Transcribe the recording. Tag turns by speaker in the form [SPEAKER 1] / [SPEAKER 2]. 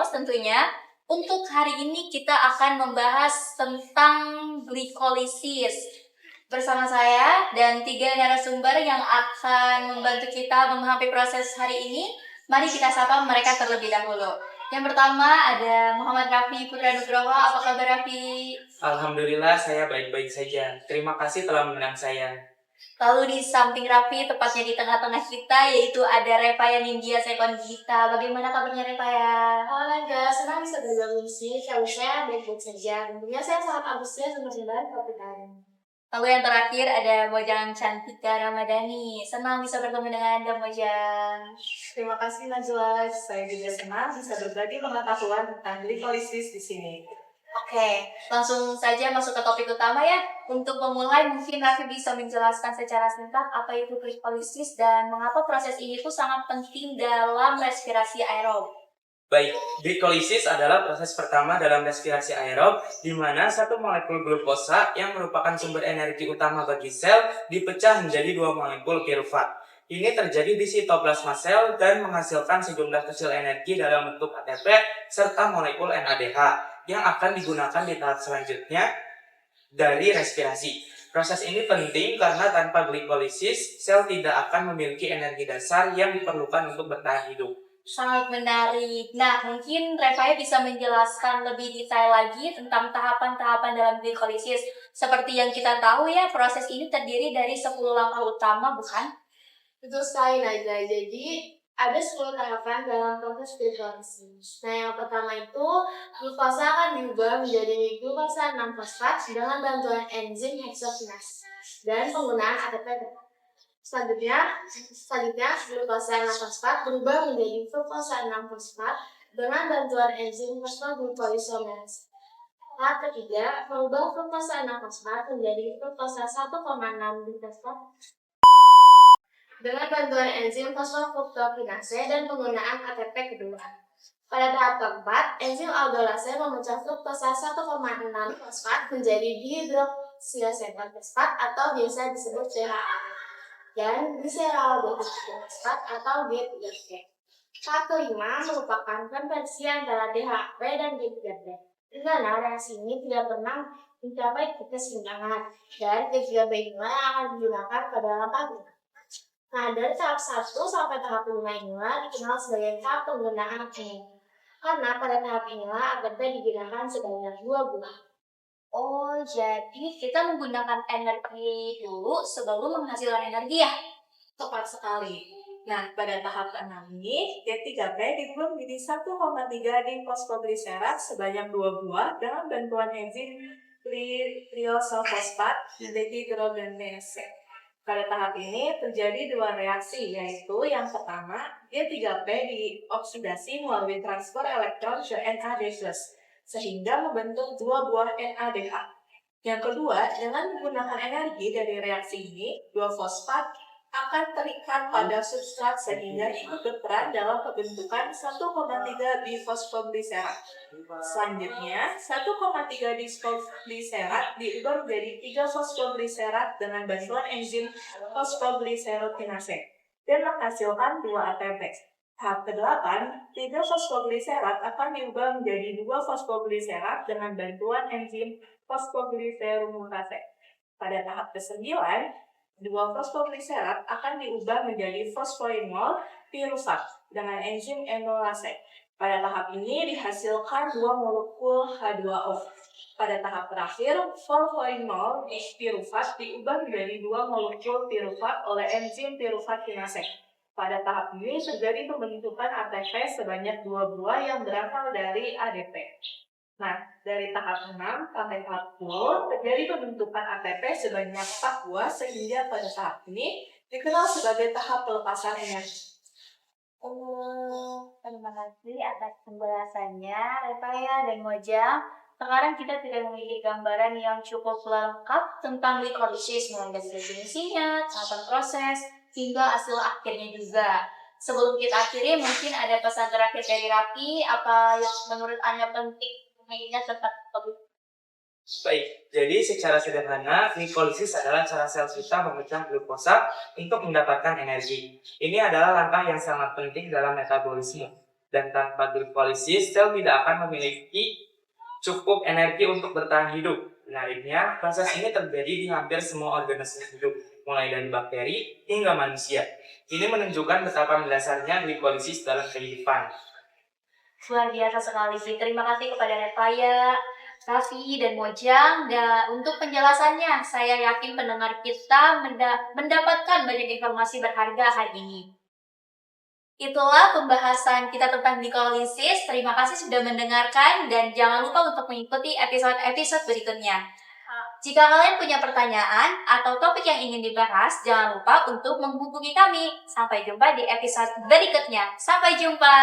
[SPEAKER 1] Heroes tentunya. Untuk hari ini kita akan membahas tentang glikolisis. Bersama saya dan 3 narasumber yang akan membantu kita memahami proses hari ini. Mari kita sapa mereka terlebih dahulu. Yang pertama ada Muhammad Raffi Putra Nugroho. Apa kabar Raffi?
[SPEAKER 2] Alhamdulillah saya baik-baik saja. Terima kasih telah mengundang saya.
[SPEAKER 1] Lalu di samping Raffi, tepatnya di tengah-tengah kita, yaitu ada Repaya Nindya Sekongita. Bagaimana kabarnya Repaya?
[SPEAKER 3] Halo Naga, senang bisa bergabung di sini. Kalau saya baik-baik saja. Tentunya saya sangat antusias untuk membahas topik hari ini.
[SPEAKER 1] Lalu yang terakhir ada Mojang Cantika Ramadhani. Senang bisa bertemu dengan Anda Mojang.
[SPEAKER 3] Terima kasih Najwa. Saya juga senang bisa berbagi pengetahuan tentang glikolisis di sini.
[SPEAKER 1] Oke, langsung saja masuk ke topik utama ya. Untuk memulai, mungkin Raffi bisa menjelaskan secara singkat apa itu glikolisis dan mengapa proses ini tuh sangat penting dalam respirasi aerob.
[SPEAKER 2] Baik, glikolisis adalah proses pertama dalam respirasi aerob di mana satu molekul glukosa yang merupakan sumber energi utama bagi sel dipecah menjadi 2 molekul pirufat. Ini terjadi di sitoplasma sel dan menghasilkan sejumlah kecil energi dalam bentuk ATP serta molekul NADH yang akan digunakan di tahap selanjutnya dari respirasi. Proses ini penting karena tanpa glikolisis, sel tidak akan memiliki energi dasar yang diperlukan untuk bertahan hidup.
[SPEAKER 1] Sangat menarik. Nah, mungkin Revaya bisa menjelaskan lebih detail lagi tentang tahapan-tahapan dalam glikolisis. Seperti yang kita tahu ya, proses ini terdiri dari 10 langkah utama, bukan?
[SPEAKER 3] Betul sekali Najwa. Jadi ada 10 tahapan dalam proses glikolisis. Nah, yang pertama itu glukosa akan diubah menjadi glukosa 6-fosfat dengan bantuan enzim heksokinase dan penggunaan ATP. Selanjutnya glukosa 6-fosfat berubah menjadi glukosa 6-fosfat dengan bantuan enzim fosfoglukoisomerase. Tahap ketiga, mengubah glukosa 6-fosfat menjadi glukosa 1,6 fosfat dengan bantuan enzim fosfofruktokinase dan penggunaan ATP kedua. Pada tahap keempat, enzim aldolase memecah fruktosa 1,6 fosfat menjadi dihidroksilasetat fosfat atau biasa disebut CHA dan gliseraldehydrofosfat atau G3P. Tahap kelima merupakan konversi antara DHP dan G3P. Karena reaksi ini tidak pernah mencapai keseimbangan dan G3P inilah yang akan digunakan pada langkah berikutnya. Nah, dari tahap 1 sampai tahap 5 inilah dikenal sebagai tahap penggunaan ATP. Karena pada tahap inilah ATP digunakan sebanyak 2 buah.
[SPEAKER 1] Oh, jadi kita menggunakan energi dulu sebelum menghasilkan energi ya?
[SPEAKER 4] Tepat sekali. Nah, pada tahap ke-6 ini, G3P diubah menjadi 1,3 difosfogliserat sebanyak 2 buah dengan bantuan enzim triosofosfat dehidrogenase. Pada tahap ini terjadi 2 reaksi, yaitu yang pertama, G3P dioksidasi melalui transfer elektron ke NAD+, sehingga membentuk 2 buah NADH. Yang kedua, dengan menggunakan energi dari reaksi ini, 2 fosfat akan terikat pada substrat sehingga ikut berperan dalam pembentukan 1,3 difosfogliserat. Selanjutnya, 1,3 difosfogliserat diubah menjadi 3 fosfogliserat dengan bantuan enzim fosfogliserokinase dan menghasilkan 2 ATP. Tahap ke-8, 3 fosfogliserat akan diubah menjadi 2 fosfogliserat dengan bantuan enzim fosfogliserumutase. Pada tahap ke-9, 2 fosfogliserat akan diubah menjadi fosfoinol pirufat dengan enzim enolase. Pada tahap ini dihasilkan 2 molekul H2O. Pada tahap terakhir, fosfoinol pirufat diubah menjadi 2 molekul pirufat oleh enzim pirufat kinase. Pada tahap ini terjadi pembentukan ATP sebanyak 2 buah yang berasal dari ADP. Nah, dari tahap 6 sampai tahap 10 terjadi pembentukan ATP sebanyak 4 buah sehingga pada tahap ini dikenal sebagai tahap pelepasan energi.
[SPEAKER 1] Terima kasih atas penjelasannya, Repaya dan Mojang. Sekarang kita sudah memiliki gambaran yang cukup lengkap tentang glikolisis, mulai dari definisinya, tahapan proses, hingga hasil akhirnya juga. Sebelum kita akhiri, mungkin ada pesan terakhir dari Raffi, apa yang menurut Anda penting mengingat tentang topik?
[SPEAKER 2] Baik, jadi secara sederhana, glikolisis adalah cara sel kita memecah glukosa untuk mendapatkan energi. Ini adalah langkah yang sangat penting dalam metabolisme. Dan tanpa glikolisis, sel tidak akan memiliki cukup energi untuk bertahan hidup. Menariknya, proses ini terjadi di hampir semua organisme hidup, mulai dari bakteri hingga manusia. Ini menunjukkan betapa mendasarnya glikolisis dalam kehidupan.
[SPEAKER 1] Luar biasa sekali sih. Terima kasih kepada Revaya, Raffi, dan Mojang. Dan untuk penjelasannya, saya yakin pendengar kita mendapatkan banyak informasi berharga hari ini. Itulah pembahasan kita tentang glikolisis. Terima kasih sudah mendengarkan dan jangan lupa untuk mengikuti episode-episode berikutnya. Jika kalian punya pertanyaan atau topik yang ingin dibahas, jangan lupa untuk menghubungi kami. Sampai jumpa di episode berikutnya. Sampai jumpa.